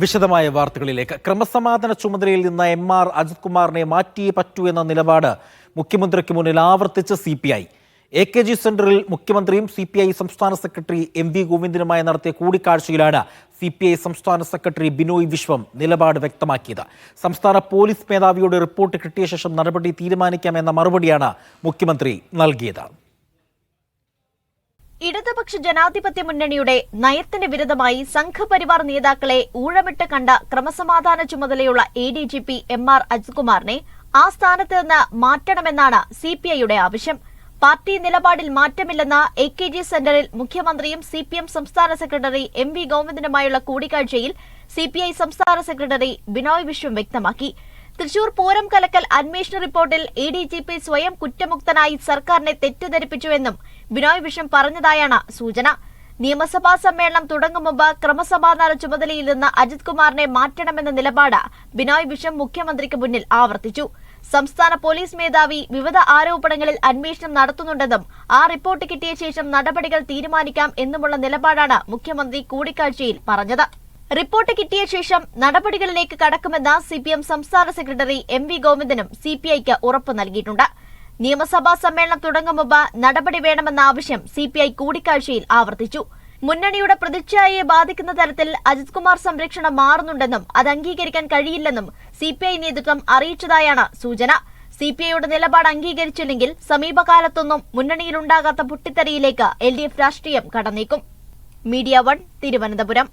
വിശദമായ വാർത്തകളിലേക്ക്. ക്രമസമാധാന ചുമതലയിൽ നിന്ന് എം.ആർ. അജിത് കുമാറിനെ മാറ്റിയേ പറ്റൂ എന്ന നിലപാട് മുഖ്യമന്ത്രിക്ക് മുന്നിൽ ആവർത്തിച്ച് CPI. AKG സെന്ററിൽ മുഖ്യമന്ത്രിയും CPI സംസ്ഥാന സെക്രട്ടറി MV ഗോവിന്ദനുമായി നടത്തിയ കൂടിക്കാഴ്ചയിലാണ് CPI സംസ്ഥാന സെക്രട്ടറി ബിനോയ് വിശ്വം നിലപാട് വ്യക്തമാക്കിയത്. സംസ്ഥാന പോലീസ് മേധാവിയോട് റിപ്പോർട്ട് കിട്ടിയ ശേഷം നടപടി തീരുമാനിക്കാമെന്ന മറുപടിയാണ് മുഖ്യമന്ത്രി നൽകിയത്. ഇടതുപക്ഷ ജനാധിപത്യ മുന്നണിയുടെ നയത്തിന് വിരുദ്ധമായി സംഘപരിവാർ നേതാക്കളെ ഊഴമിട്ട് കണ്ട ക്രമസമാധാന ചുമതലയുള്ള ADGP എം.ആർ. അജിത് കുമാറിനെ ആ സ്ഥാനത്ത് നിന്ന് മാറ്റണമെന്നാണ് CPIയുടെ ആവശ്യം. പാർട്ടി നിലപാടിൽ മാറ്റമില്ലെന്ന AKG സെന്ററിൽ മുഖ്യമന്ത്രിയും CPM സംസ്ഥാന സെക്രട്ടറി MV ഗോവിന്ദനുമായുള്ള കൂടിക്കാഴ്ചയിൽ CPI സംസ്ഥാന സെക്രട്ടറി ബിനോയ് വിശ്വം വ്യക്തമാക്കി. തൃശൂർ പൂരം കലക്കൽ അന്വേഷണ റിപ്പോർട്ടിൽ ADGP സ്വയം കുറ്റമുക്തനായി സർക്കാരിനെ തെറ്റിദ്ധരിപ്പിച്ചുവെന്നും ബിനോയ് വിശ്വം പറഞ്ഞതായാണ് സൂചന. നിയമസഭാ സമ്മേളനം തുടങ്ങും മുമ്പ് ക്രമസമാധാന ചുമതലയിൽ നിന്ന് അജിത് കുമാറിനെ മാറ്റണമെന്ന നിലപാട് ബിനോയ് വിശ്വം മുഖ്യമന്ത്രിക്ക് മുന്നിൽ ആവർത്തിച്ചു. സംസ്ഥാന പോലീസ് മേധാവി വിവിധ ആരോപണങ്ങളിൽ അന്വേഷണം നടത്തുന്നുണ്ടെന്നും ആ റിപ്പോർട്ട് കിട്ടിയ ശേഷം നടപടികൾ തീരുമാനിക്കാം എന്നുമുള്ള നിലപാടാണ് മുഖ്യമന്ത്രി കൂടിക്കാഴ്ചയിൽ പറഞ്ഞത്. റിപ്പോർട്ട് കിട്ടിയ ശേഷം നടപടികളിലേക്ക് കടക്കുമെന്ന് CPM സംസ്ഥാന സെക്രട്ടറി MV ഗോവിന്ദനും CPIക്ക് ഉറപ്പ് നൽകിയിട്ടുണ്ട്. നിയമസഭാ സമ്മേളനം തുടങ്ങും മുമ്പ് നടപടി വേണമെന്ന ആവശ്യം CPI കൂടിക്കാഴ്ചയിൽ ആവർത്തിച്ചു. മുന്നണിയുടെ പ്രതിച്ഛായയെ ബാധിക്കുന്ന തരത്തിൽ അജിത് കുമാർ സംരക്ഷണം മാറുന്നുണ്ടെന്നും അത് അംഗീകരിക്കാൻ കഴിയില്ലെന്നും CPI നേതൃത്വം അറിയിച്ചതായാണ് സൂചന. CPIയുടെ നിലപാട് അംഗീകരിച്ചില്ലെങ്കിൽ സമീപകാലത്തൊന്നും മുന്നണിയിലുണ്ടാകാത്ത പൊട്ടിത്തെറിയിലേക്ക് LDF രാഷ്ട്രീയം കടന്നേക്കും. മീഡിയ 1 തിരുവനന്തപുരം.